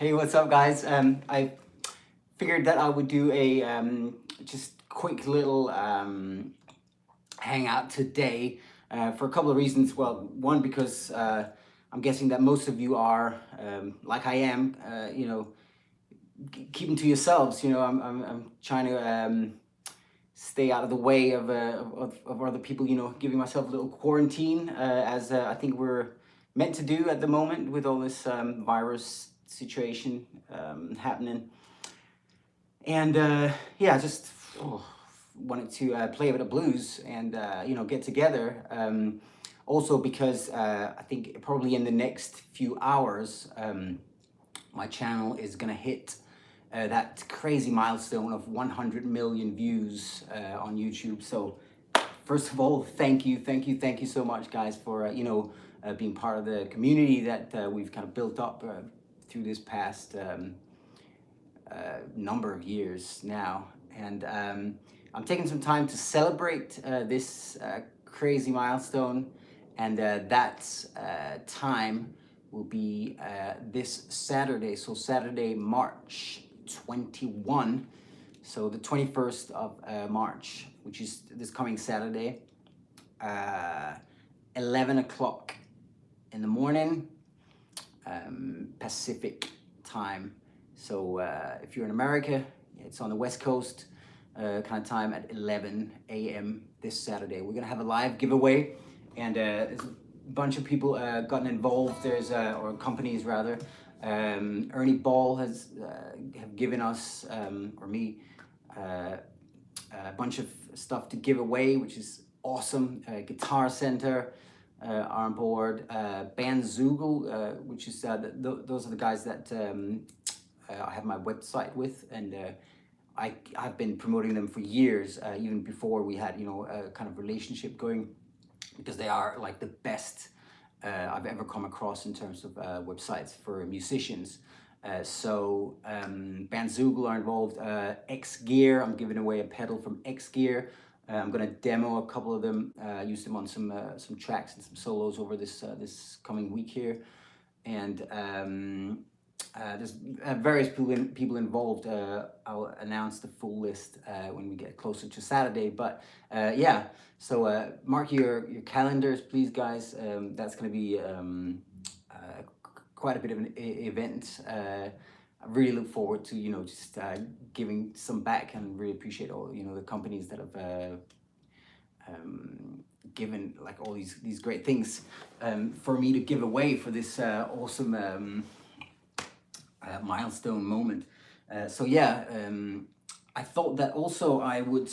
Hey, what's up, guys? I figured that I would do a just quick little hangout today for a couple of reasons. Well, one, because I'm guessing that most of you are like I am, keeping to yourselves. I'm trying to stay out of the way of other people. Giving myself a little quarantine, as I think we're meant to do at the moment with all this virus situation happening. And yeah, just wanted to play a bit of blues and get together. Also because I think probably in the next few hours, my channel is gonna hit that crazy milestone of 100 million views on YouTube. So first of all, thank you so much, guys, for being part of the community that we've kind of built up through this past number of years now. And I'm taking some time to celebrate this crazy milestone, and that time will be this Saturday. So Saturday, March 21. So the 21st of March, which is this coming Saturday, 11 o'clock in the morning, Pacific time. So if you're in America, it's on the West Coast kind of time at 11 a.m. this Saturday. We're gonna have a live giveaway, and there's a bunch of people gotten involved. There's or companies rather. Ernie Ball has have given us or me a bunch of stuff to give away, which is awesome. Guitar Center are on board. Bandzoogle, which is those are the guys that I have my website with, and I've been promoting them for years, even before we had a kind of relationship going, because they are like the best I've ever come across in terms of websites for musicians. So Bandzoogle are involved. X Gear, I'm giving away a pedal from X Gear. I'm gonna demo a couple of them, use them on some tracks and some solos over this coming week here. And there's various people involved. I'll announce the full list when we get closer to Saturday. But yeah, so mark your calendars, please, guys. That's going to be quite a bit of an event. I really look forward to just giving some back, and really appreciate all the companies that have given like all these great things for me to give away for this awesome milestone moment. So yeah, I thought that also I would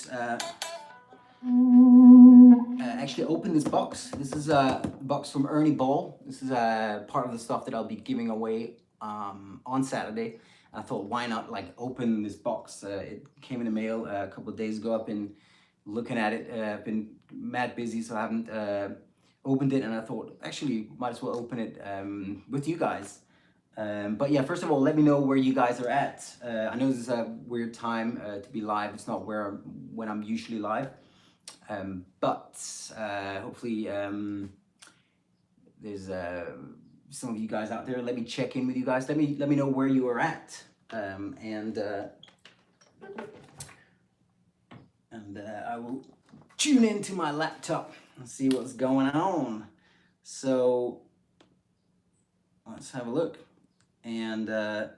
actually open this box. This is a box from Ernie Ball. This is part of the stuff that I'll be giving away on Saturday. I thought, why not like open this box? It came in the mail a couple of days ago. I've been looking at it. I've been mad busy, so I haven't opened it. And I thought, actually, might as well open it with you guys. But yeah, first of all, let me know where you guys are at. I know this is a weird time to be live. It's not when I'm usually live. But hopefully there's some of you guys out there. Let me check in with you guys. Let me know where you are at. And I will tune into my laptop and see what's going on. So let's have a look. And oh,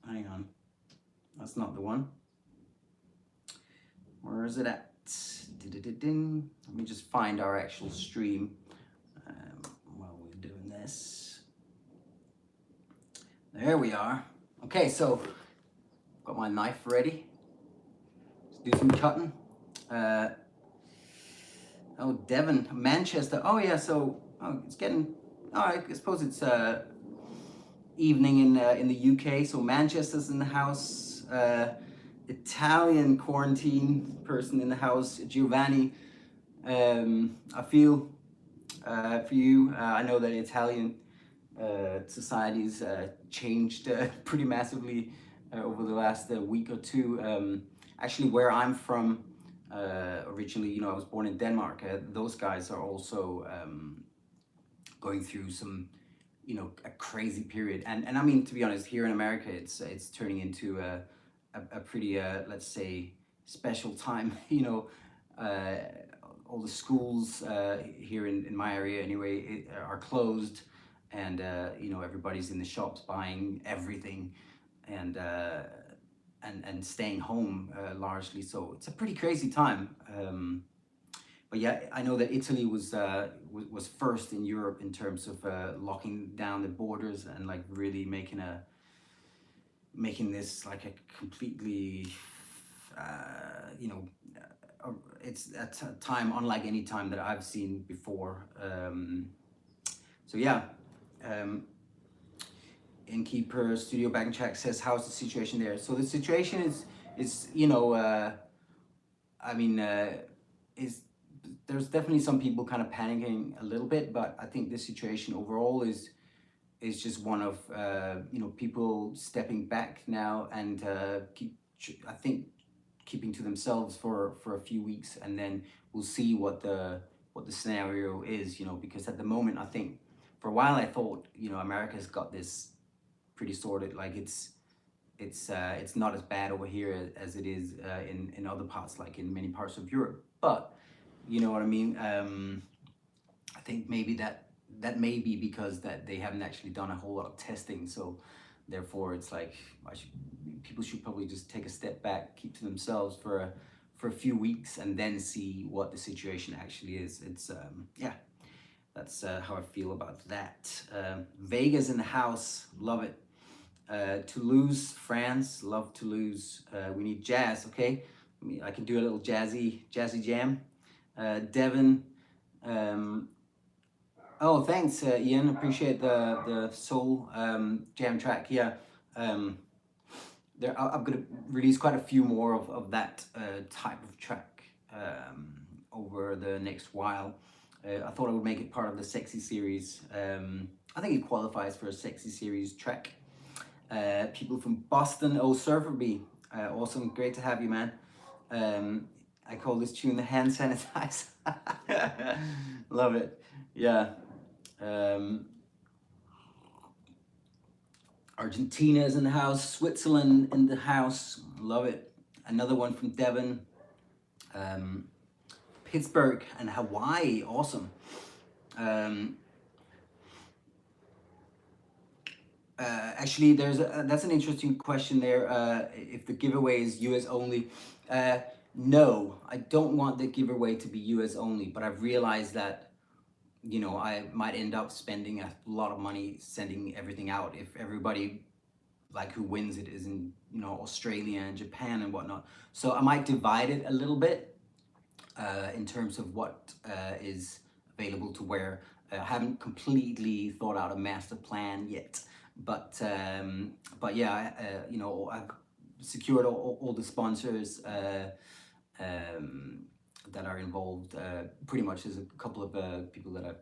hang on, that's not the one. Where is it at? Let me just find our actual stream while we're doing this. There we are. Okay, so got my knife ready. Let's do some cutting. Oh, Devon, Manchester. Oh yeah, so it's getting. Oh, I suppose it's evening in the UK. So Manchester's in the house. Italian quarantine person in the house. Giovanni. I feel for you. I know that Italian society's changed pretty massively over the last week or two. Actually, where I'm from. Originally, I was born in Denmark. Those guys are also going through some, a crazy period. And I mean, to be honest, here in America, it's turning into a pretty, let's say, special time. All the schools here in my area anyway are closed, and everybody's in the shops buying everything, and staying home largely. So it's a pretty crazy time. But yeah, I know that Italy was first in Europe in terms of locking down the borders and like really making this like a completely, it's a time unlike any time that I've seen before. So yeah. Innkeeper Studio Back in Czech says, how's the situation there? So the situation is there's definitely some people kind of panicking a little bit, but I think the situation overall is just one of people stepping back now and keeping to themselves for a few weeks, and then we'll see what the scenario is, because at the moment I think for a while I thought America's got this pretty sorted, like it's not as bad over here as it is in other parts, like in many parts of Europe. But you know what I mean. I think maybe that may be because that they haven't actually done a whole lot of testing, so therefore it's like people should probably just take a step back, keep to themselves for a few weeks, and then see what the situation actually is. It's yeah, that's how I feel about that. Vegas in the house, love it. Toulouse, France, love Toulouse. We need jazz, okay? I can do a little jazzy jam. Devon, oh thanks Ian, appreciate the soul jam track. Yeah, I'm gonna release quite a few more of that type of track over the next while. I thought I would make it part of the Sexy series. I think it qualifies for a Sexy series track. People from Boston, oh Surfer B, awesome, great to have you, man. I call this tune the hand sanitizer. Love it. Yeah. Argentina is in the house, Switzerland in the house, love it. Another one from Devon. Pittsburgh and Hawaii, awesome. Actually, that's an interesting question there. If the giveaway is US only, no, I don't want the giveaway to be US only. But I've realized that you know, I might end up spending a lot of money sending everything out if everybody like who wins it is in, you know, Australia and Japan and whatnot. So I might divide it a little bit in terms of what is available to where. I haven't completely thought out a master plan yet, but yeah, you know, I've secured all the sponsors um, that are involved. Pretty much, there's a couple of people that I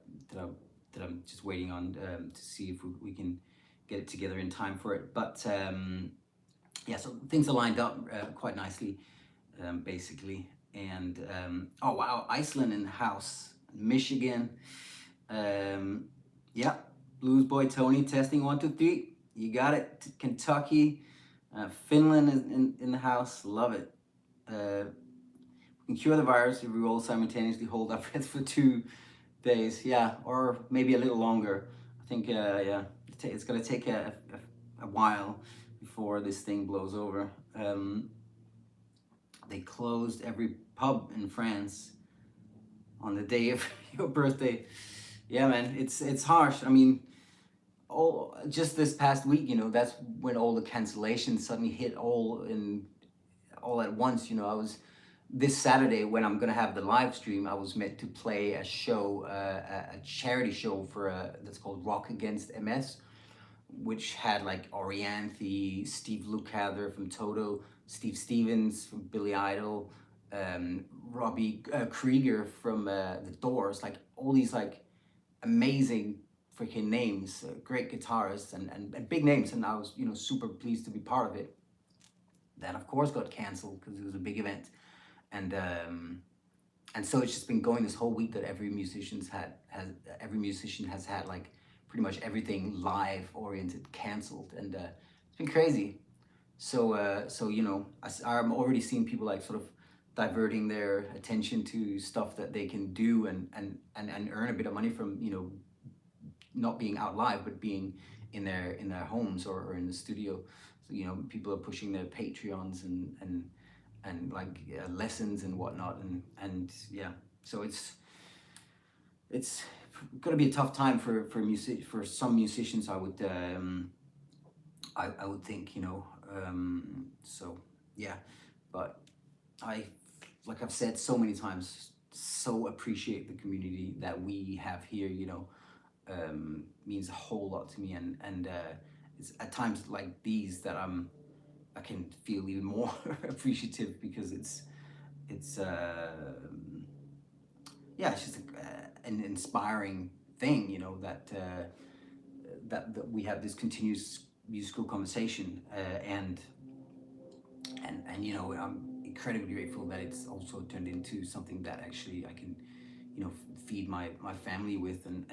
that I'm just waiting on to see if we can get it together in time for it. But yeah, so things are lined up quite nicely, basically. And oh wow, Iceland in the house, Michigan. Um, yeah, Blues Boy Tony testing 1 2 3. You got it. Kentucky, Finland is in the house. Love it. We can cure the virus if we all simultaneously hold our breath for 2 days. Yeah, or maybe a little longer. I think yeah, it's gonna take a while before this thing blows over. They closed every pub in France on the day of your birthday. Yeah, man, it's harsh. I mean, all just this past week, you know, that's when all the cancellations suddenly hit all at once. You know, I was this Saturday when I'm gonna have the live stream. I was meant to play a show, a charity show for that's called Rock Against MS, which had like Orianthi, Steve Lukather from Toto, Steve Stevens from Billy Idol, Robbie Krieger from The Doors, like all these like amazing freaking names, great guitarists and big names, and I was, you know, super pleased to be part of it. That of course got cancelled because it was a big event, and so it's just been going this whole week that every musician has had like pretty much everything live oriented cancelled, and it's been crazy. So you know, I'm already seeing people like sort of diverting their attention to stuff that they can do and earn a bit of money from, you know, not being out live but being in their homes or in the studio. So you know, people are pushing their Patreons and like lessons and whatnot, and yeah, so it's gonna be a tough time for some musicians, I would I would think, you know. So yeah, but I, like I've said so many times, so appreciate the community that we have here, you know. Means a whole lot to me, and it's at times like these that I can feel even more appreciative, because it's yeah, it's just an inspiring thing, you know, that we have this continuous musical conversation, and you know, I'm incredibly grateful that it's also turned into something that actually I can, you know, feed my family with, and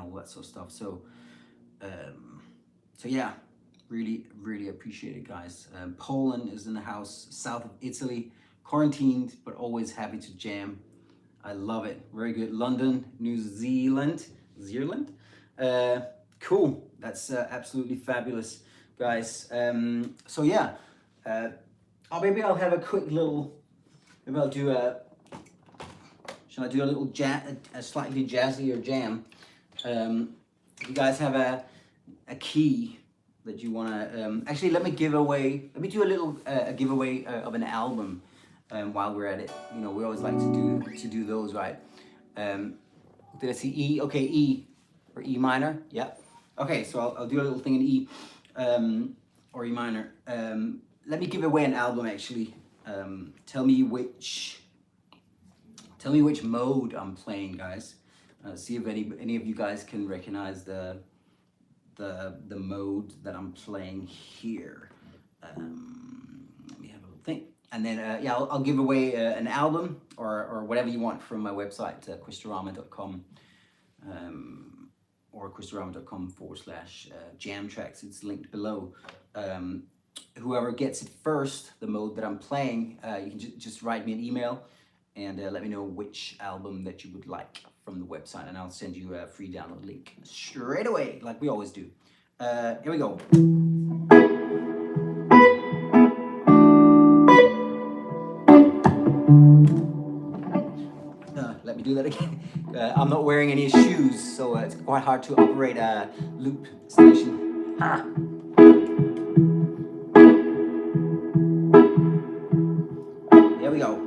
all that sort of stuff. So so yeah, really appreciate it, guys. Poland is in the house, south of Italy, quarantined but always happy to jam. I love it. Very good. London, New Zealand. Cool. That's absolutely fabulous, guys. So yeah, oh, maybe I'll have a quick little. Maybe I'll do a. Shall I do a little a slightly jazzier jam? You guys have a key that you wanna. Actually, let me give away. Let me do a little a giveaway of an album. While we're at it, you know, we always like to do those, right? Did I see E? Okay, E or E minor. Yeah. Okay, so I'll do a little thing in E or E minor. Let me give away an album, actually. Tell me which mode I'm playing, guys. See if any of you guys can recognize the mode that I'm playing here. Let me have a little think. And then, yeah, I'll give away an album or whatever you want from my website, quistorama.com, or quistorama.com/jam tracks. It's linked below. Whoever gets it first, the mode that I'm playing, you can just write me an email and let me know which album that you would like from the website, and I'll send you a free download link straight away, like we always do. Here we go. Let me do that again. I'm not wearing any shoes, so it's quite hard to operate a loop station. Ha! There we go.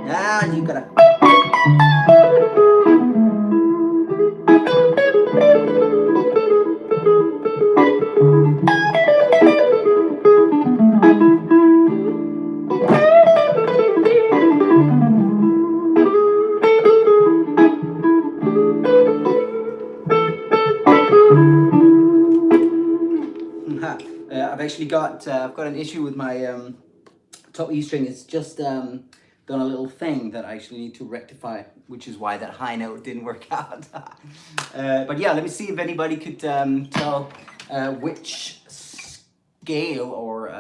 Ah, you gotta. I've got an issue with my top E string. It's just done a little thing that I actually need to rectify, which is why that high note didn't work out. But yeah, let me see if anybody could tell which scale or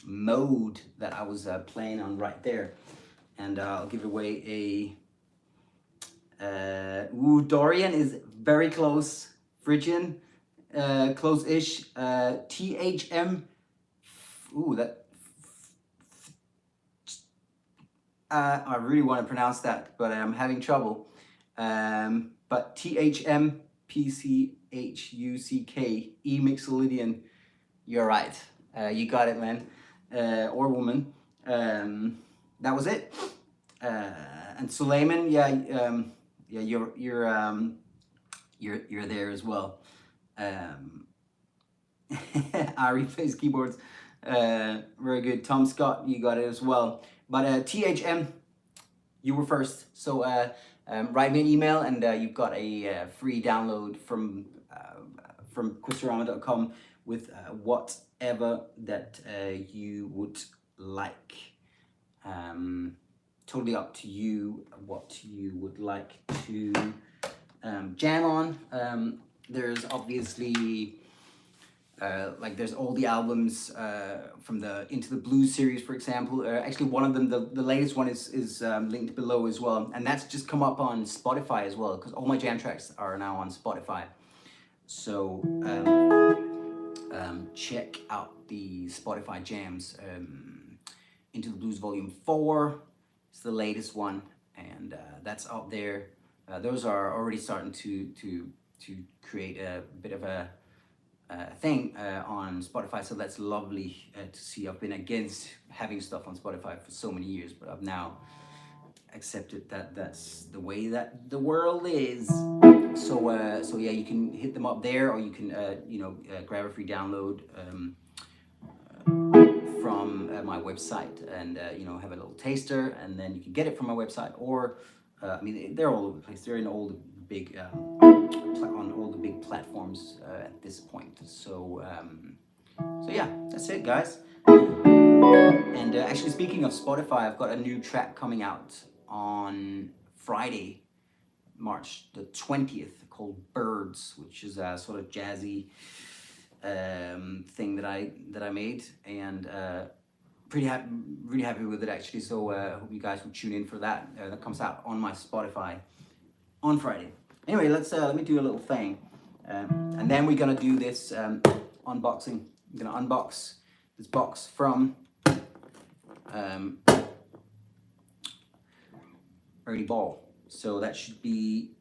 mode that I was playing on right there. And I'll give away a Dorian is very close. Phrygian, close-ish. THM. Ooh, that. I really want to pronounce that, but I'm having trouble. But THM PCHUCK E Mixolydian. You're right. You got it, man, or woman. That was it. And Suleiman, yeah, you're there as well. Ari plays keyboards. Very good. Tom Scott, you got it as well. But THM, you were first. So write me an email, and you've got a free download from Quistorama.com with whatever that you would like. Totally up to you what you would like to jam on. There's obviously like there's all the albums from the Into the Blues series, for example. Actually, one of them, the latest one, is linked below as well, and that's just come up on Spotify as well, because all my jam tracks are now on Spotify. So check out the Spotify jams. Into the Blues Volume 4 is the latest one, and that's out there. Those are already starting to create a bit of a thing on Spotify, so that's lovely to see. I've been against having stuff on Spotify for so many years, but I've now accepted that that's the way that the world is. So yeah, you can hit them up there, or you can grab a free download from my website, and have a little taster, and then you can get it from my website, or I mean, they're all over the place. They're in all the big on all the big platforms at this point. So yeah, that's it, guys. And actually, speaking of Spotify, I've got a new track coming out on Friday, March the 20th, called Birds, which is a sort of jazzy thing that I made, and really happy with it, actually. So hope you guys will tune in for that. That comes out on my Spotify on Friday. Anyway, let me do a little thing, and then we're gonna do this unboxing. I'm gonna unbox this box from Ernie Ball. So that should be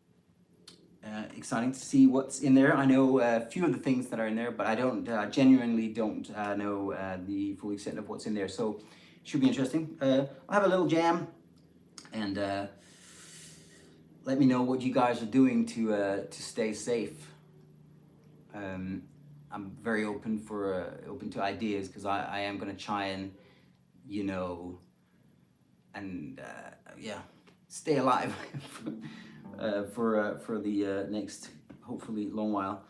exciting to see what's in there. I know a few of the things that are in there, but I genuinely don't know the full extent of what's in there. So it should be interesting. I'll have a little jam, and let me know what you guys are doing to stay safe. I'm very open to ideas, because I am gonna try and stay alive for the next, hopefully, long while.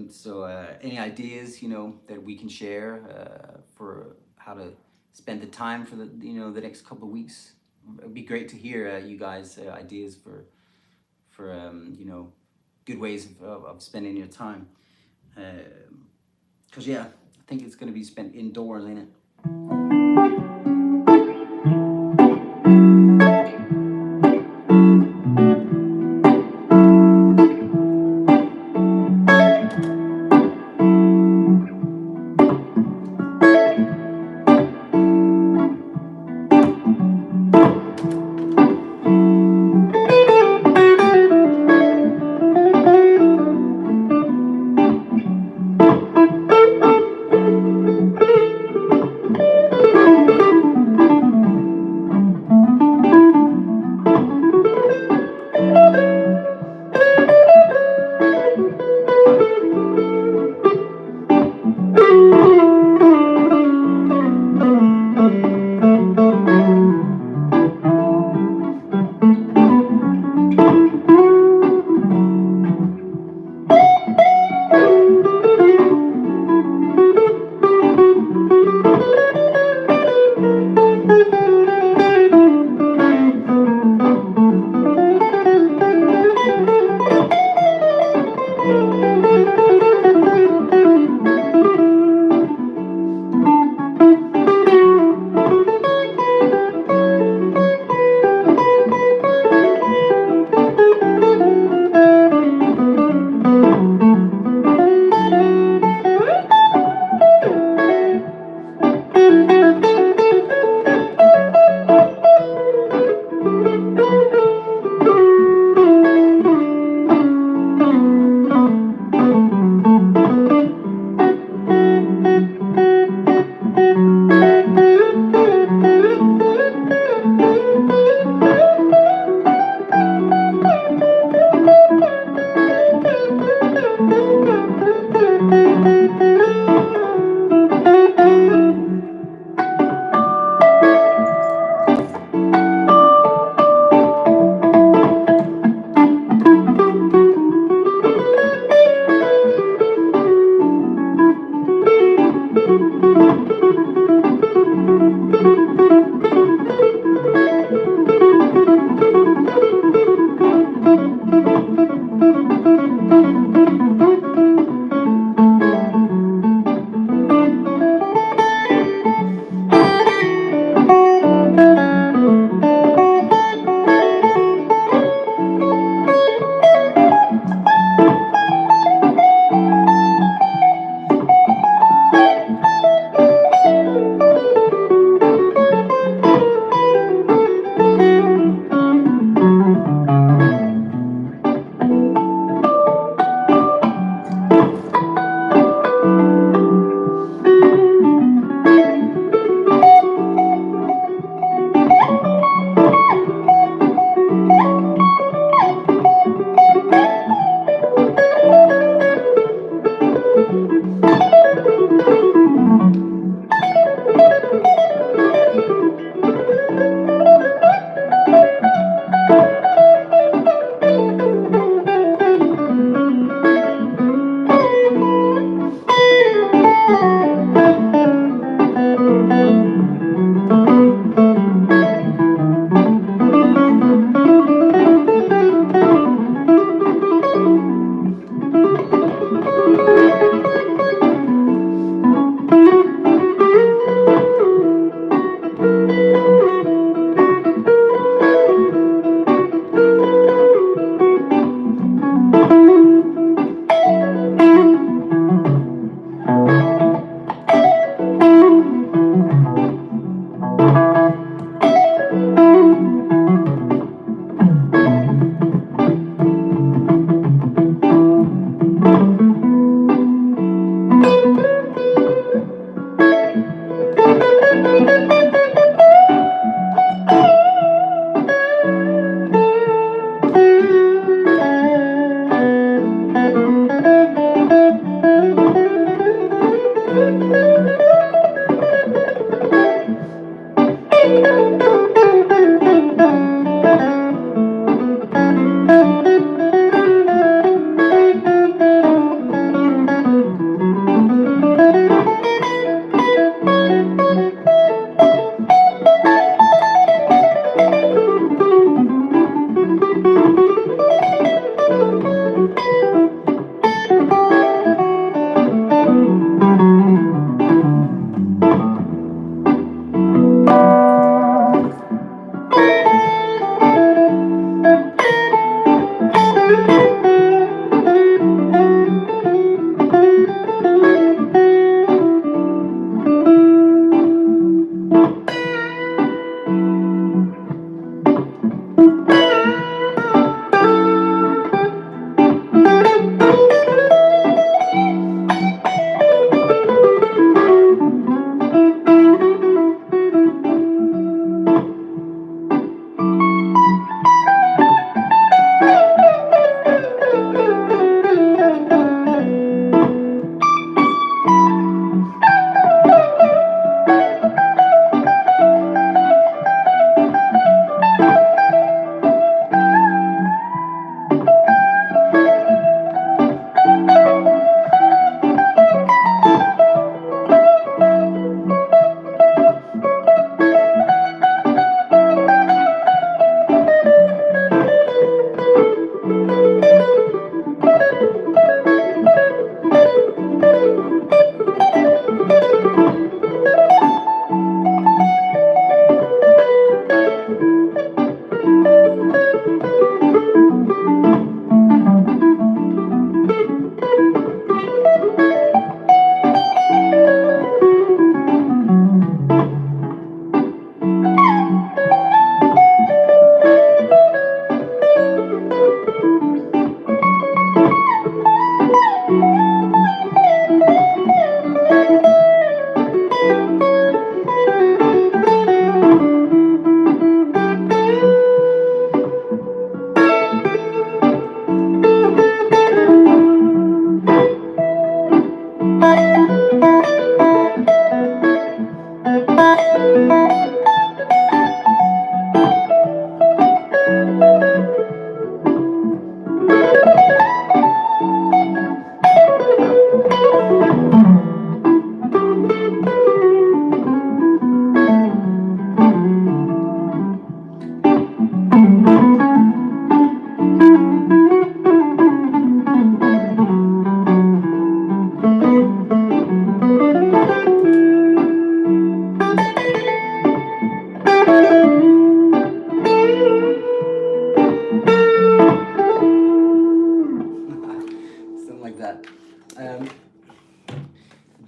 So any ideas that we can share for how to spend the time for the next couple of weeks? It'd be great to hear you guys' ideas for good ways of spending your time. Because I think it's going to be spent indoors, ain't it?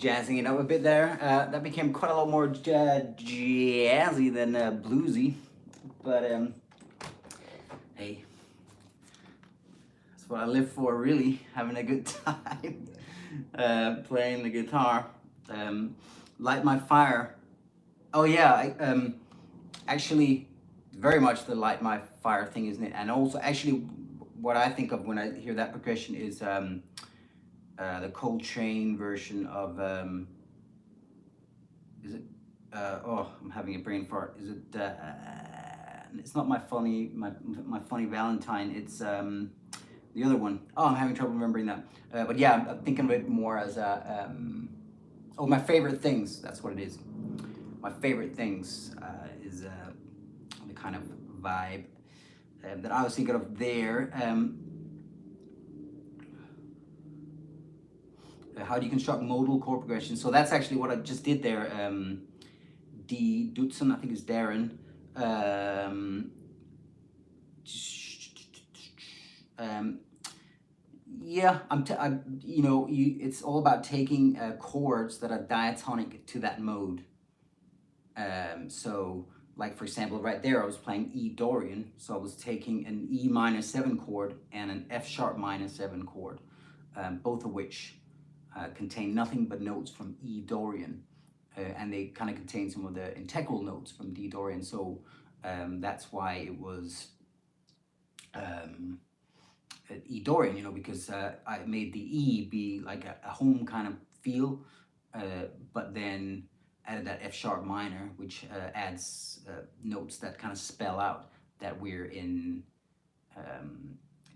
jazzing it up a bit there. That became quite a lot more jazzy than bluesy, but hey, that's what I live for, really, having a good time, playing the guitar. Light my fire. Oh yeah, actually, very much the light my fire thing, isn't it? And also, actually, what I think of when I hear that progression is the Coltrane version of is it? Oh, I'm having a brain fart. Is it? It's not my funny Valentine. It's the other one. Oh, I'm having trouble remembering that. But yeah, I'm thinking of it more as a oh, my favorite things. That's what it is. My favorite things is the kind of vibe that I was thinking of there. How do you construct modal chord progression? So that's actually what I just did there. D. Dutson, I think it's Darren. Yeah, it's all about taking chords that are diatonic to that mode. So, like for example, right there, I was playing E Dorian, so I was taking an E minor 7 chord and an F sharp minor 7 chord, both of which contain nothing but notes from E Dorian, and they kind of contain some of the integral notes from D Dorian. So that's why it was E Dorian, because I made the E be like a home kind of feel, but then added that F sharp minor, which adds notes that kind of spell out that we're in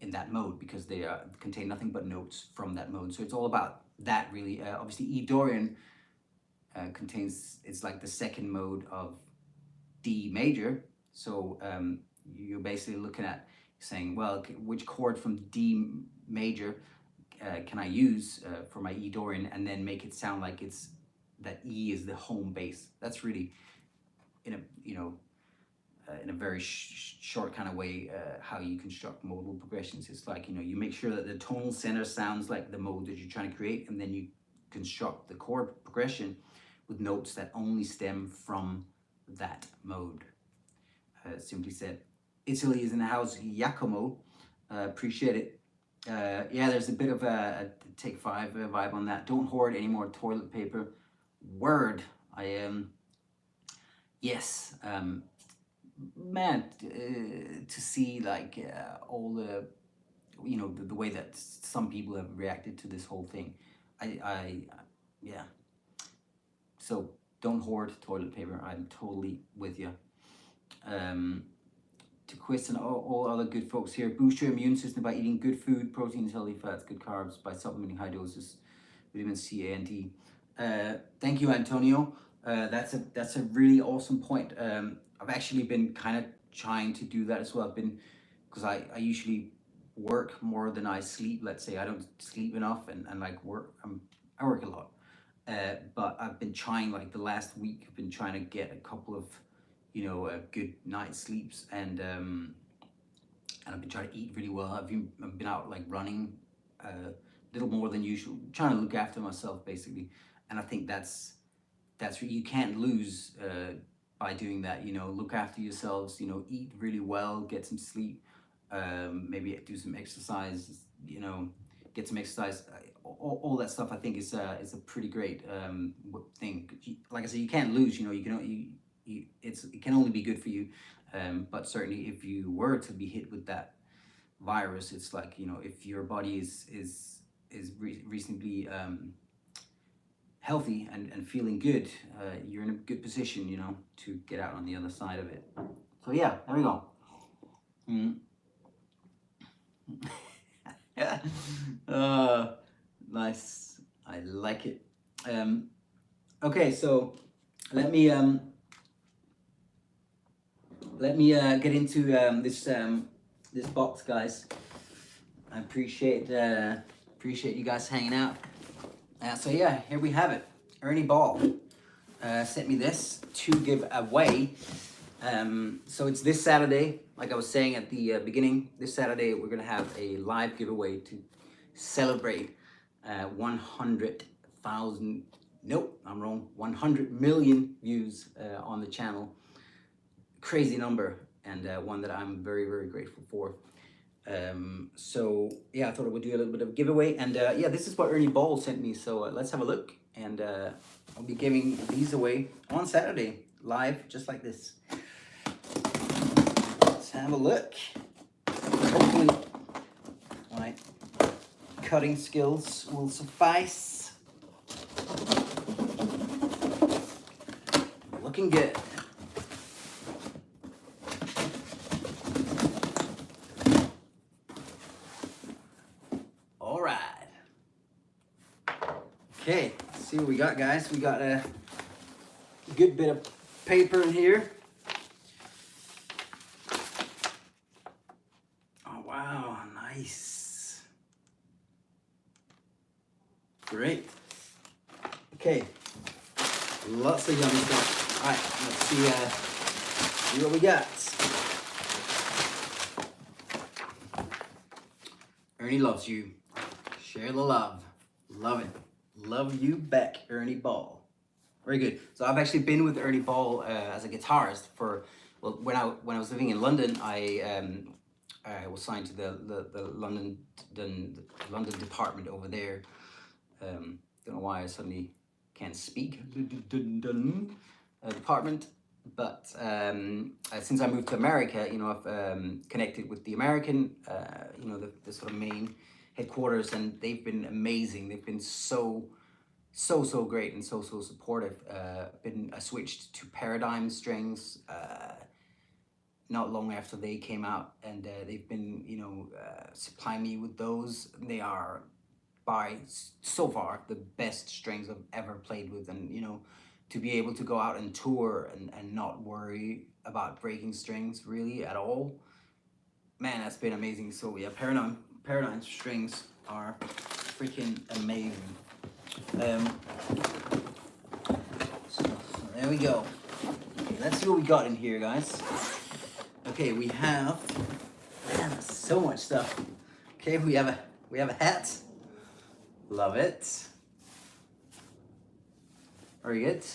that mode, because they contain nothing but notes from that mode. So it's all about that, really. Obviously, E Dorian it's like the second mode of D major. So you're basically looking at saying, well, which chord from D major can I use for my E Dorian, and then make it sound like it's that E is the home bass. That's really, in a very short kind of way, how you construct modal progressions. It's like, you make sure that the tonal center sounds like the mode that you're trying to create, and then you construct the chord progression with notes that only stem from that mode. Simply said. Italy is in the house. Giacomo, appreciate it. Yeah, there's a bit of a Take 5 vibe on that. Don't hoard any more toilet paper. Word. I am. Yes. Man, to see like all the, the way that some people have reacted to this whole thing. Yeah. So don't hoard toilet paper. I'm totally with you. To Quist and all other good folks here. Boost your immune system by eating good food, proteins, healthy fats, good carbs, by supplementing high doses, vitamin C, A, and D. Thank you, Antonio. That's a really awesome point. I've actually been kind of trying to do that as well. Because I usually work more than I sleep. Let's say I don't sleep enough, and like work. I work a lot. But I've been trying, like the last week, I've been trying to get a couple of good night sleeps, and I've been trying to eat really well. I've been out like running a little more than usual, trying to look after myself basically, and I think that's you can't lose by doing that. Look after yourselves. Eat really well, get some sleep, maybe do some exercise. Get some exercise. All that stuff I think is a pretty great thing. Like I said, you can't lose. It can only be good for you, but certainly if you were to be hit with that virus, it's like, if your body is reasonably healthy and feeling good, you're in a good position, to get out on the other side of it. So yeah, there we go. Nice. I like it. Okay, so let me get into this box, guys. I appreciate you guys hanging out. So yeah, here we have it. Ernie Ball sent me this to give away. So it's this Saturday, like I was saying at the beginning. This Saturday we're gonna have a live giveaway to celebrate 100,000 Nope, I'm wrong. 100 million views on the channel. Crazy number, and one that I'm very, very grateful for. So yeah, I thought I would do a little bit of a giveaway, and yeah, this is what Ernie Ball sent me. So let's have a look, and I'll be giving these away on Saturday live, just like this. Let's have a look. Hopefully my cutting skills will suffice. Looking good. All right. Okay, let's see what we got, guys. We got a good bit of paper in here. Oh, wow, nice. Great. Okay, lots of yummy stuff. All right, let's see what we got. Ernie loves you. Share the love. Love it. Love you back, Ernie Ball. Very good. So I've actually been with Ernie Ball as a guitarist for, well, when I was living in London, I was signed to the London department over there. Don't know why I suddenly can't speak. Department. But since I moved to America, you know, I've connected with the American, you know, the sort of main headquarters, and they've been amazing. They've been so great and so supportive. I switched to Paradigm strings not long after they came out, and they've been, you know, supplying me with those. They are by so far the best strings I've ever played with, and you know, to be able to go out and tour and not worry about breaking strings really at all, man, that's been amazing. So yeah, Paradigm strings are freaking amazing. So there we go. Okay, let's see what we got in here, guys. Okay, we have, man, so much stuff. Okay, we have a hat. Love it. Very good.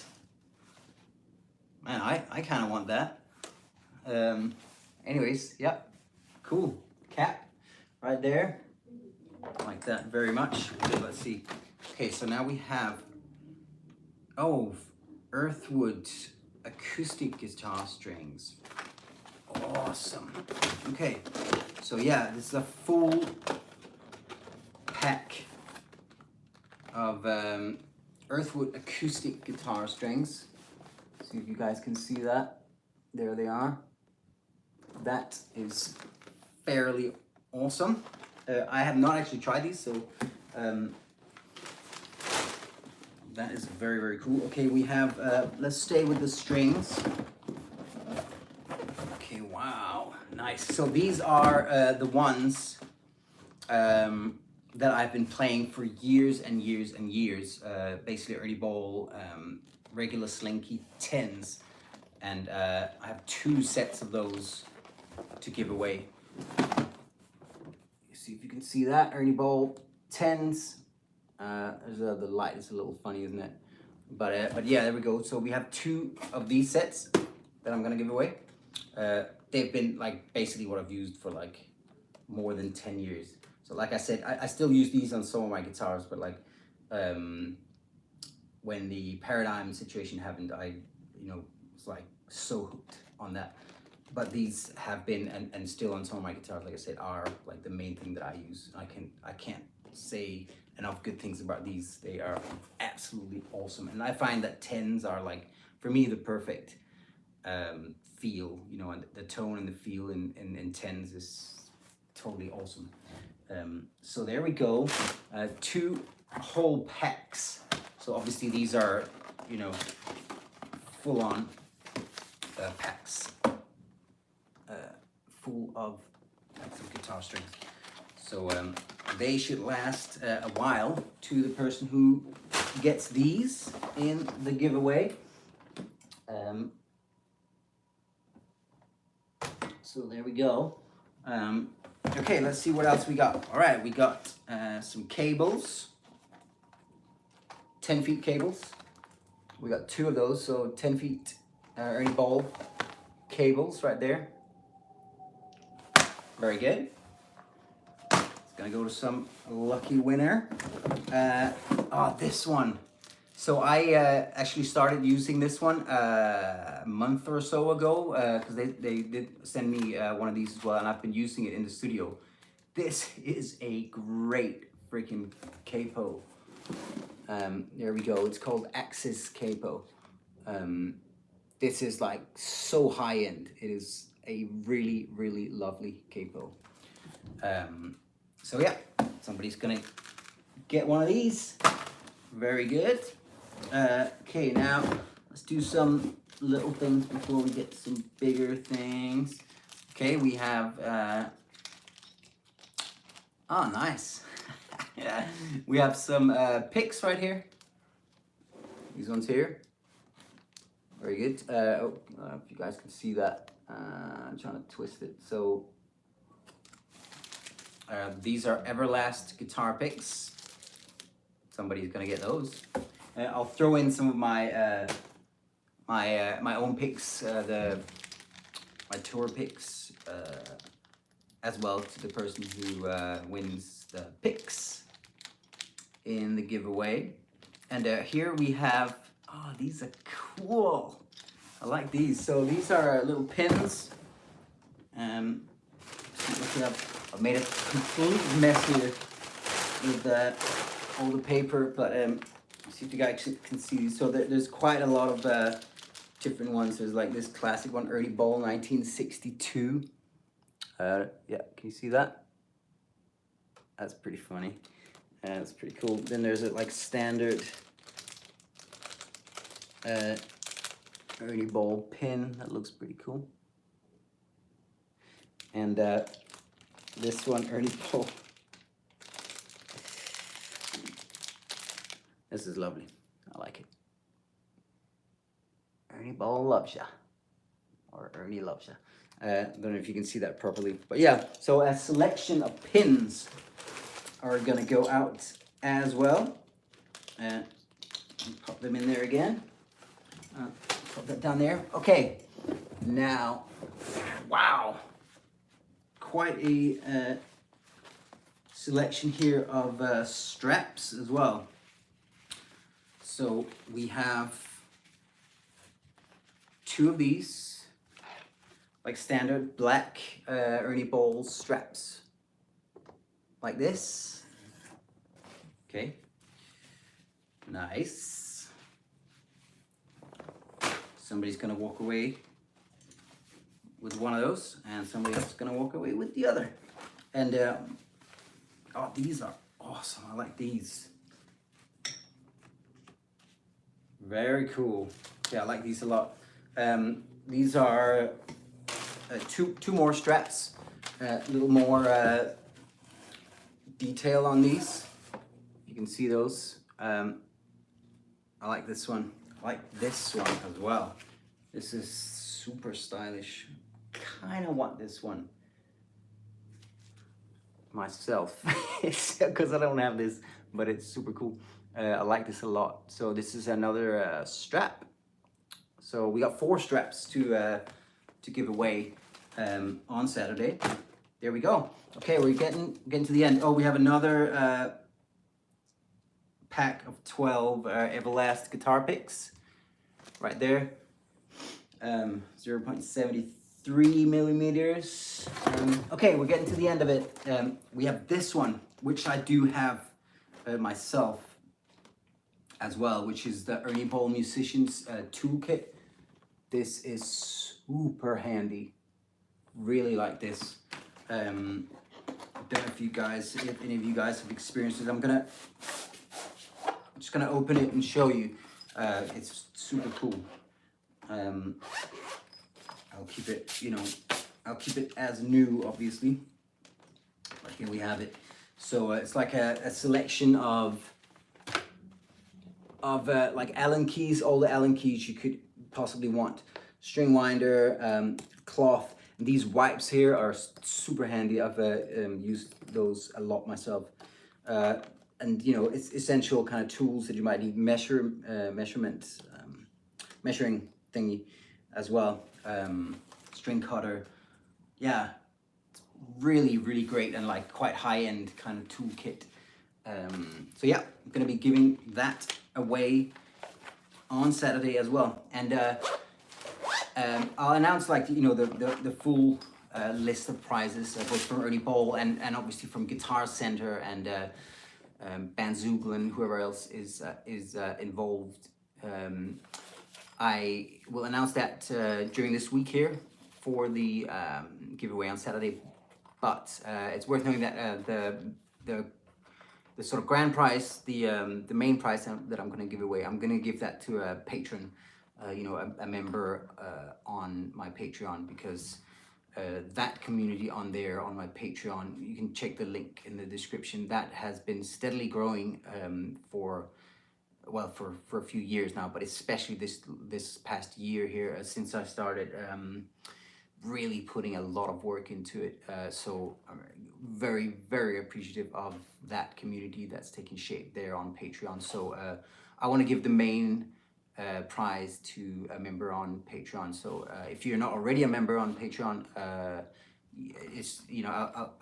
Man, I kind of want that. Anyways, yep. Cool. Cap right there. Like that very much. Okay, let's see. Okay, so now we have, oh, Earthwood acoustic guitar strings. Awesome. Okay, so yeah, this is a full pack of Earthwood acoustic guitar strings. See if you guys can see that. There they are. That is fairly awesome. I have not actually tried these, so that is very, very cool. Okay, we have, let's stay with the strings. Okay, wow, nice. So these are the ones that I've been playing for years and years and years. Basically Ernie Ball, regular Slinky 10s. And I have 2 sets of those to give away. See if you can see that, Ernie Ball 10s. The light is a little funny, isn't it? But yeah, there we go. So we have 2 of these sets that I'm gonna give away. They've been like basically what I've used for like more than 10 years. So like I said, I still use these on some of my guitars, but like when the Paradigm situation happened, I, you know, was like so hooked on that. But these have been and still on some of my guitars, like I said, are like the main thing that I use. I can't say enough good things about these. They are absolutely awesome, and I find that 10s are like, for me, the perfect feel, you know, and the tone and the feel in 10s is totally awesome. So there we go, 2 whole packs. So obviously these are, you know, full on packs, full of guitar strings. So they should last a while to the person who gets these in the giveaway. So there we go. Okay, let's see what else we got. All right, we got some cables, 10 feet cables. We got 2 of those, so 10 feet Ernie Ball cables right there. Very good. It's gonna go to some lucky winner. This one. So I actually started using this one a month or so ago because they did send me one of these as well, and I've been using it in the studio. This is a great freaking capo. There we go. It's called Axis capo. This is like so high end. It is a really, really lovely capo. So yeah, somebody's gonna get one of these. Very good. Okay, now let's do some little things before we get to some bigger things. Okay, we have oh, nice. Yeah, we have some picks right here. These ones here. Very good. If you guys can see that, I'm trying to twist it. So these are Everlast guitar picks. Somebody's gonna get those. I'll throw in some of my my own picks, my tour picks, as well to the person who wins the picks in the giveaway. And here we have, oh, these are cool. I like these. So these are little pins. Look it up. I've made a complete mess here with all the paper, but see if you guys can see these. So there's quite a lot of different ones. There's like this classic one, Ernie Ball 1962. Yeah, can you see that? That's pretty funny. That's pretty cool. Then there's a like standard Ernie Ball pin. That looks pretty cool. And this one, Ernie Ball. This is lovely. I like it. Ernie Ball loves ya. Or Ernie loves ya. Don't know if you can see that properly. But yeah, so a selection of pins are gonna go out as well. Pop them in there again. Put that down there. Okay, now, wow. Quite a selection here of straps as well. So we have 2 of these, like standard black Ernie Ball straps, like this. Okay, nice. Somebody's gonna walk away with one of those, and somebody else is gonna walk away with the other. And oh, these are awesome. I like these. Very cool. Yeah, I like these a lot. These are two more straps. A little more detail on these. You can see those. I like this one. I like this one as well. This is super stylish. Kind of want this one myself because I don't have this, but it's super cool. I like this a lot. So this is another strap. So we got 4 straps to give away on Saturday. There we go. Okay, we're getting to the end. Oh, we have another pack of 12 Everlast guitar picks right there. 0.73 millimeters. Okay, we're getting to the end of it. We have this one, which I do have myself as well, which is the Ernie Ball Musicians Toolkit. This is super handy. Really like this. Don't know if any of you guys have experienced it. I'm just gonna open it and show you. It's super cool. I'll keep it, I'll keep it as new, obviously. But here we have it. So it's like a selection of like Allen keys, all the Allen keys you could possibly want. String winder, cloth. And these wipes here are super handy. I've used those a lot myself. and it's essential kind of tools that you might need, measurement, measuring thingy as well, string cutter. Yeah, really, really great and like quite high-end kind of toolkit. So yeah, I'm gonna be giving that away on Saturday as well, and I'll announce like the full list of prizes, both from Ernie Ball and obviously from Guitar Center and Bandzoogle and whoever else is involved. I will announce that during this week here for the giveaway on Saturday. But it's worth knowing that the sort of grand prize, the main prize that I'm going to give away, I'm going to give that to a patron, a member on my Patreon, because that community on there on my Patreon, you can check the link in the description. That has been steadily growing for a few years now, but especially this past year here, since I started really putting a lot of work into it. So I'm very, very appreciative of that community that's taking shape there on Patreon. So I want to give the main prize to a member on Patreon. So if you're not already a member on Patreon, it's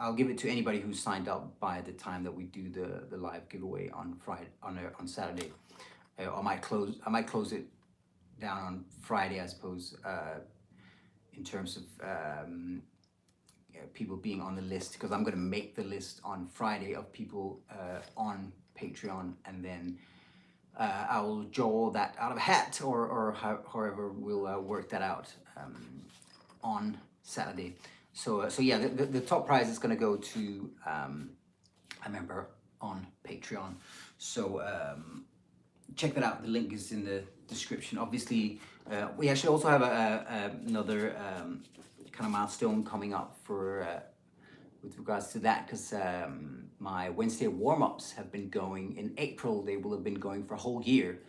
I'll give it to anybody who's signed up by the time that we do the live giveaway on Friday, on Saturday. I might close it down on Friday, I suppose, in terms of people being on the list, because I'm going to make the list on Friday of people on Patreon, and then I will draw that out of a hat, or however we'll work that out on Saturday. So yeah, the top prize is going to go to a member on Patreon. So check that out. The link is in the description. Obviously, we actually also have another kind of milestone coming up for with regards to that, because my Wednesday warm-ups have been going in April. They will have been going for a whole year,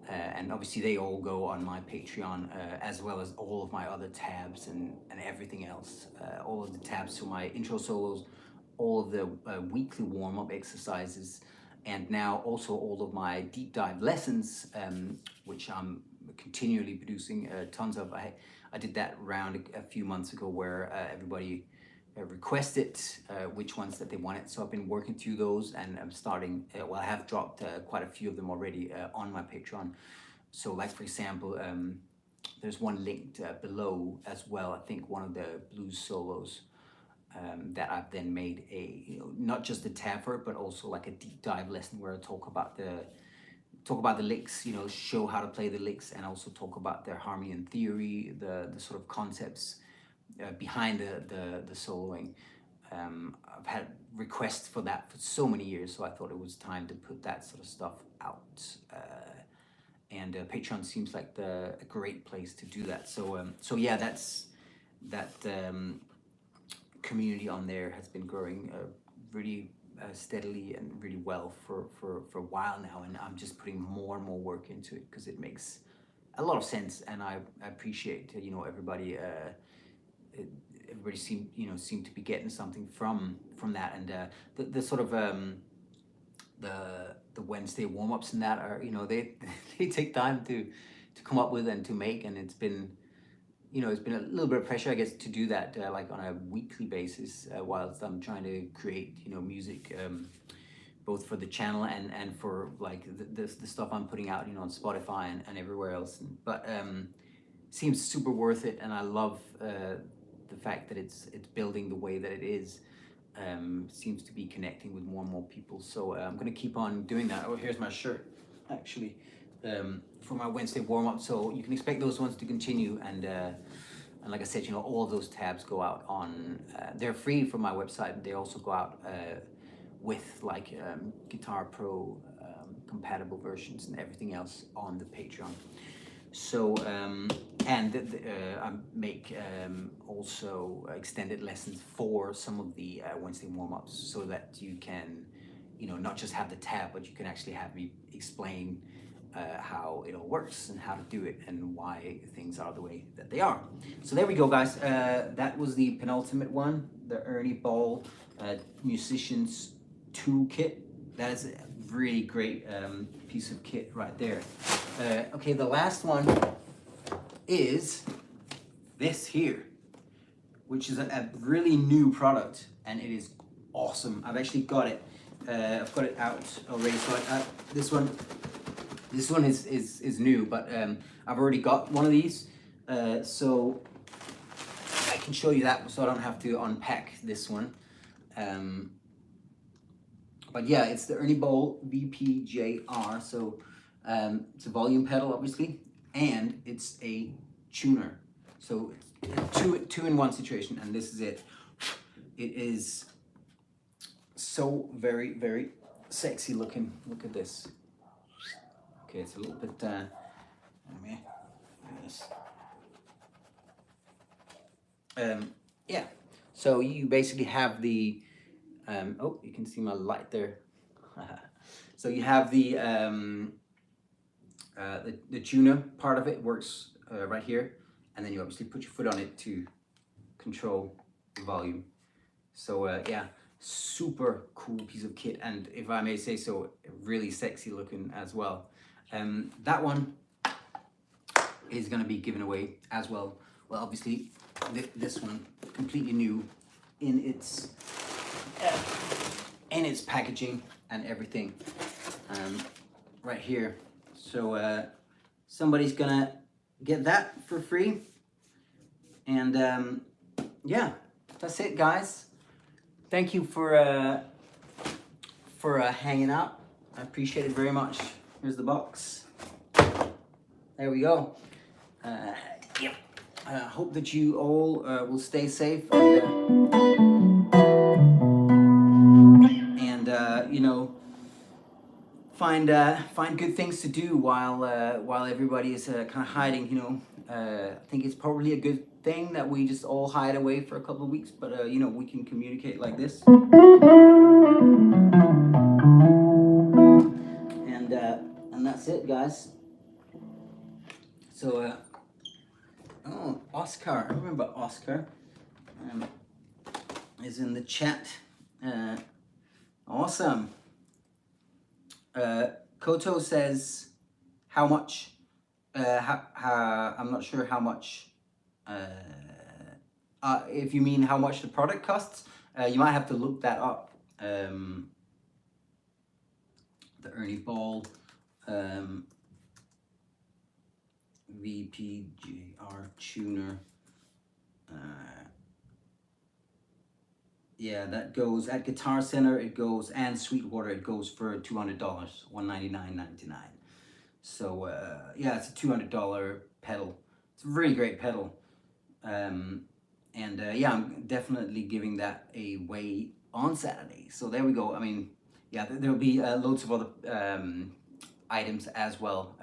and obviously they all go on my Patreon, as well as all of my other tabs and everything else. All of the tabs to my intro solos, all of the weekly warm-up exercises, and now also all of my deep dive lessons, which I'm continually producing tons of. I did that round a few months ago where everybody requested which ones that they wanted. So I've been working through those, and I'm starting, I have dropped quite a few of them already on my Patreon. So like, for example, there's one linked below as well, I think one of the blues solos that I've then made not just a tab for it, but also like a deep dive lesson where I talk about the licks, show how to play the licks, and also talk about their harmony and theory, the sort of concepts behind the soloing. I've had requests for that for so many years, so I thought it was time to put that sort of stuff out. And Patreon seems like a great place to do that. So yeah, that community on there has been growing really steadily and really well for a while now, and I'm just putting more and more work into it because it makes a lot of sense, and I appreciate everybody seem to be getting something from that, and the sort of the Wednesday warm-ups and that are they take time to come up with and to make, and it's been it's been a little bit of pressure, I guess, to do that like on a weekly basis whilst I'm trying to create music both for the channel and for like the stuff I'm putting out on Spotify and everywhere else. But seems super worth it, and I love the fact that it's building the way that it is. Seems to be connecting with more and more people, so I'm gonna keep on doing that. Oh, here's my shirt actually, for my Wednesday warm-up, so you can expect those ones to continue, and like I said, all of those tabs go out on they're free from my website. They also go out with like Guitar Pro compatible versions and everything else on the Patreon. So and I make also extended lessons for some of the Wednesday warm-ups, so that you can not just have the tab, but you can actually have me explain how it all works and how to do it and why things are the way that they are. So there we go, guys. That was the penultimate one, the Ernie Ball Musicians Toolkit. that is a really great piece of kit right there. Okay, the last one is this here, which is a really new product, and it is awesome. I've actually got it. I've got it out already. So this one is new, but I've already got one of these, so I can show you that, so I don't have to unpack this one. But yeah, it's the Ernie Bowl VPJR. So it's a volume pedal, obviously, and it's a tuner. So it's a two-in-one situation, and this is it. It is so very, very sexy looking. Look at this. Okay, it's a little bit. Yeah. So you basically have the. Oh, you can see my light there. So you have the tuner part of it works right here, and then you obviously put your foot on it to control the volume. So yeah, super cool piece of kit, and if I may say so, really sexy looking as well. That one is going to be given away as well. Well, obviously this one completely new in its packaging and everything, right here. So somebody's gonna get that for free, and yeah, that's it, guys. Thank you for hanging out. I appreciate it very much. Here's the box. There we go. Yeah. Hope that you all will stay safe, and you know, find good things to do while everybody is kind of hiding. You know, I think it's probably a good thing that we just all hide away for a couple of weeks, but you know, we can communicate like this. And that's it, guys. So oh, Oscar, I remember Oscar is in the chat. Awesome. Koto says, how much? I'm not sure how much. If you mean how much the product costs, you might have to look that up. The Ernie Ball VPJR tuner. Yeah, that goes at Guitar Center. It goes, and Sweetwater. It goes for $200, $199.99. So yeah, it's a $200 pedal. It's a really great pedal, and yeah, I'm definitely giving that away on Saturday. So there we go. I mean, yeah, there'll be loads of other items as well,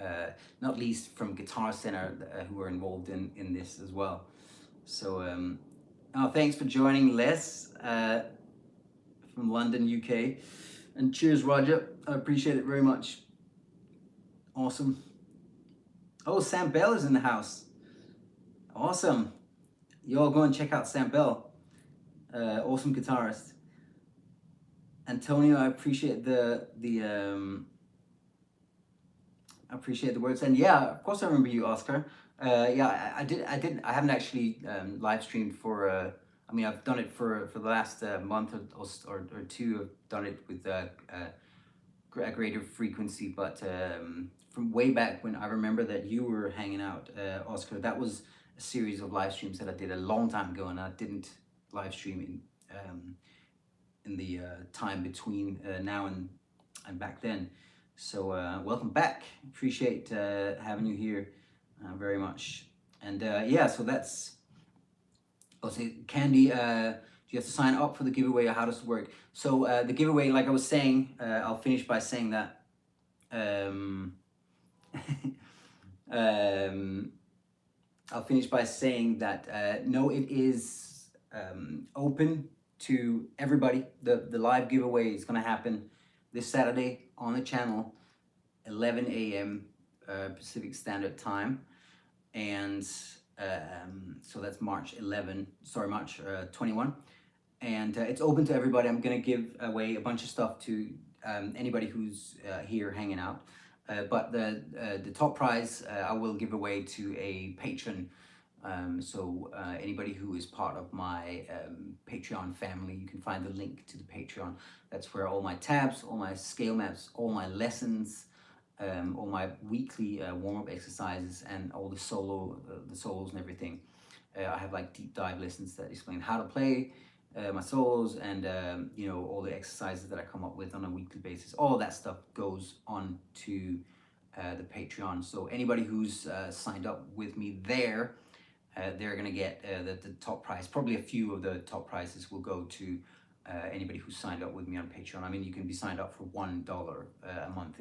not least from Guitar Center, who are involved in this as well. So oh, thanks for joining, Les, from London, UK, and cheers, Roger. I appreciate it very much. Awesome. Oh, Sam Bell is in the house. Awesome. You all go and check out Sam Bell. Awesome guitarist. Antonio, I appreciate the words, and yeah, of course I remember you, Oscar. Yeah, I haven't actually live streamed for. I mean, I've done it for the last month or two. I've done it with a greater frequency, but from way back when, I remember that you were hanging out, Oscar. That was a series of live streams that I did a long time ago, and I didn't live stream in the time between now and back then. So welcome back. Appreciate having you here very much. And yeah, so that's. I'll say, Candy, do you have to sign up for the giveaway, or how does it work? So the giveaway, like I was saying, I'll finish by saying that. I'll finish by saying that no, it is open to everybody. The live giveaway is going to happen this Saturday on the channel, 11 a.m. Pacific Standard Time, and so that's March 21, and it's open to everybody. I'm gonna give away a bunch of stuff to anybody who's here hanging out. But the top prize I will give away to a patron. So anybody who is part of my Patreon family, you can find the link to the Patreon. That's where all my tabs, all my scale maps, all my lessons, all my weekly warm-up exercises, and all the solos and everything. I have like deep dive lessons that explain how to play my solos, and you know, all the exercises that I come up with on a weekly basis. All that stuff goes on to the Patreon. So anybody who's signed up with me there, they're gonna get the top prize. Probably a few of the top prizes will go to anybody who's signed up with me on Patreon. I mean, you can be signed up for $1 a month.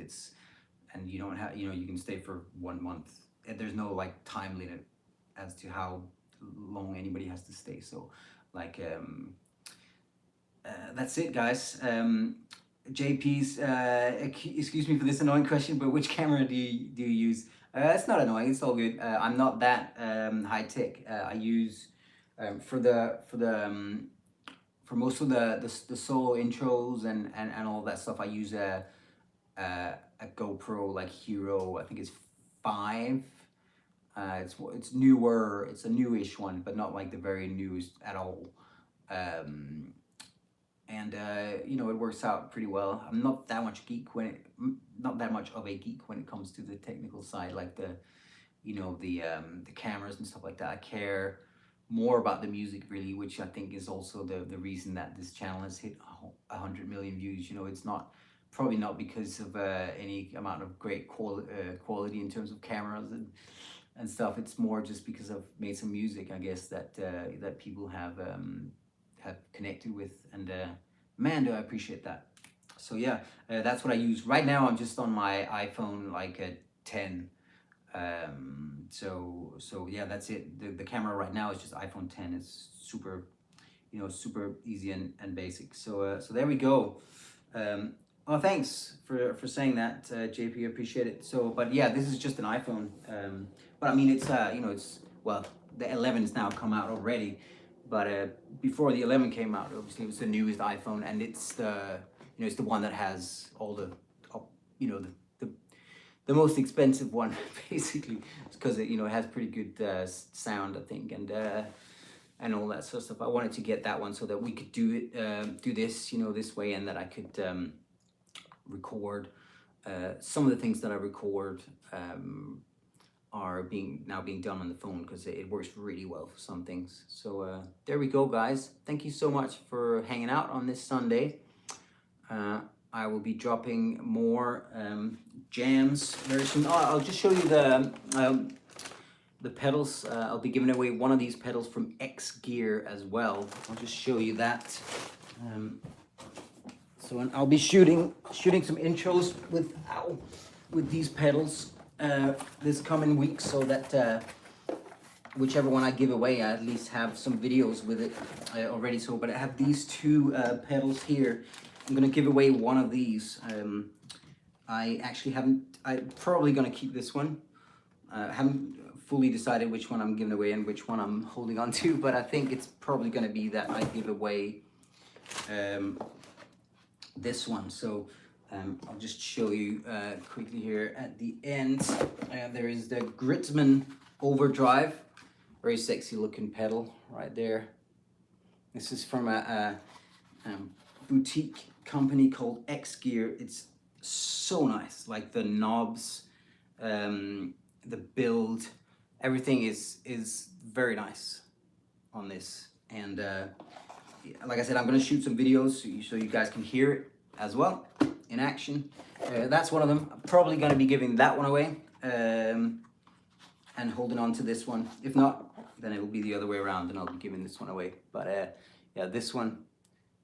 And you don't have, you know, you can stay for 1 month. There's no like time limit as to how long anybody has to stay. So like that's it, guys. JP's excuse me for this annoying question, but which camera do you use? It's not annoying, it's all good. I'm not that high tech. I use for most of the solo intros and all that stuff, I use a GoPro like Hero, I think it's 5. It's newer, it's a newish one, but not like the very newest at all. You know, it works out pretty well. I'm not that much not that much of a geek when it comes to the technical side, like the cameras and stuff like that. I care more about the music really, which I think is also the reason that this channel has hit 100 million views. You know, it's probably not because of any amount of great quality in terms of cameras and stuff. It's more just because I've made some music, I guess, that people have connected with, and man, do I appreciate that. So yeah, that's what I use right now. I'm just on my iPhone like a 10. So yeah, that's it. The camera right now is just iPhone 10. It's super, you know, super easy and basic. So there we go. Oh, thanks for saying that, JP. I appreciate it. So, but yeah, this is just an iPhone. But I mean, it's you know, it's, well, the 11's now come out already. But before the 11 came out, obviously it was the newest iPhone, and it's it's the one that has all the, you know, the most expensive one, basically, because it, you know, it has pretty good sound, I think, and all that sort of stuff. I wanted to get that one so that we could do this, you know, this way, and that I could record some of the things that I record are now being done on the phone, because it works really well for some things. So there we go, guys. Thank you so much for hanging out on this Sunday. I will be dropping more jams very soon. Oh, I'll just show you the pedals. I'll be giving away one of these pedals from X Gear as well. I'll just show you that. So I'll be shooting some intros with these pedals this coming week, so that whichever one I give away, I at least have some videos with it already. So, but I have these two pedals here. I'm gonna give away one of these. I'm probably gonna keep this one. I haven't fully decided which one I'm giving away and which one I'm holding on to, but I think it's probably gonna be that I give away this one. So I'll just show you quickly here at the end. There is the Gritzman Overdrive, very sexy looking pedal right there. This is from a boutique company called X Gear. It's so nice, like the knobs, the build, everything is very nice on this. And like I said, I'm gonna shoot some videos so you guys can hear it as well in action. That's one of them. I'm probably gonna be giving that one away and holding on to this one. If not, then it will be the other way around and I'll be giving this one away. But yeah, this one,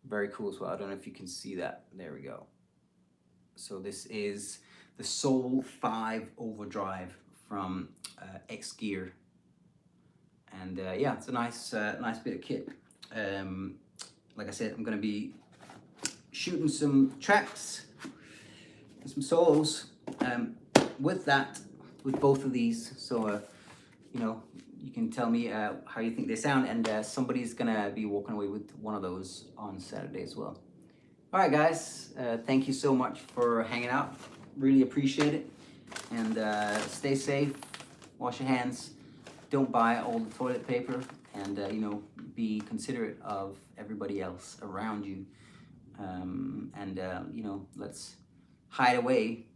very cool as well. I don't know if you can see that. There we go. So this is the Soul 5 Overdrive from X Gear. And yeah, it's a nice bit of kit. Like I said, I'm gonna be shooting some tracks and some solos with both of these. So you know, you can tell me how you think they sound, and somebody's gonna be walking away with one of those on Saturday as well. All right, guys. Thank you so much for hanging out. Really appreciate it. And stay safe. Wash your hands. Don't buy all the toilet paper. And be considerate of everybody else around you. Let's hide away,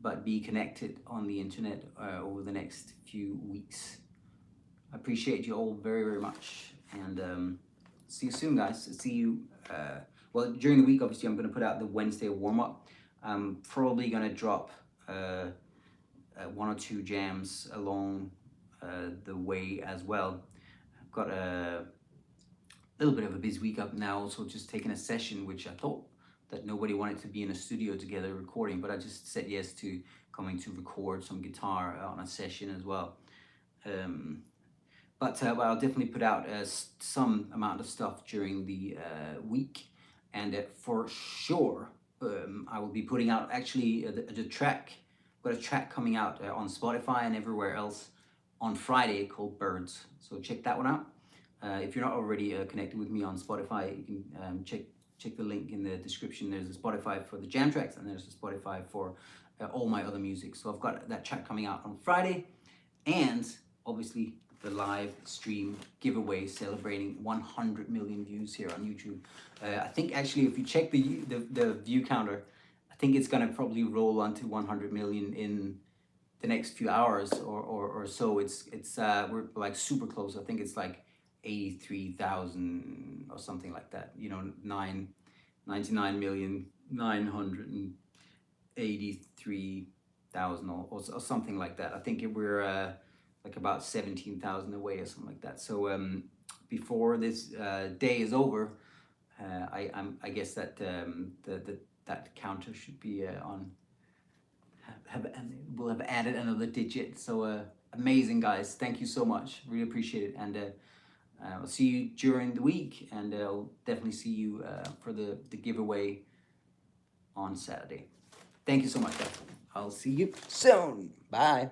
but be connected on the internet over the next few weeks. I appreciate you all very, very much. And see you soon, guys. See you. During the week, obviously, I'm going to put out the Wednesday warm up. I'm probably going to drop 1 or 2 jams along the way as well. I've got a little bit of a busy week up now, also just taking a session, which I thought that nobody wanted to be in a studio together recording, but I just said yes to coming to record some guitar on a session as well. But I'll definitely put out some amount of stuff during the week, and for sure I will be putting out actually the track. I've got a track coming out on Spotify and everywhere else on Friday called Birds, so check that one out. If you're not already connected with me on Spotify, you can check the link in the description. There's a Spotify for the jam tracks, and there's a Spotify for all my other music. So I've got that track coming out on Friday, and obviously the live stream giveaway celebrating 100 million views here on YouTube. I think actually if you check the view counter, I think it's gonna probably roll onto 100 million in the next few hours or so. We're like super close. I think it's like 83,000 or something like that. 99,983,000 or something like that. I think we're like about 17,000 away or something like that. So before this day is over, I guess that that counter should be on. We'll have added another digit. So amazing, guys! Thank you so much. Really appreciate it. And I'll see you during the week, and I'll definitely see you for the giveaway on Saturday. Thank you so much, guys. I'll see you soon. Bye.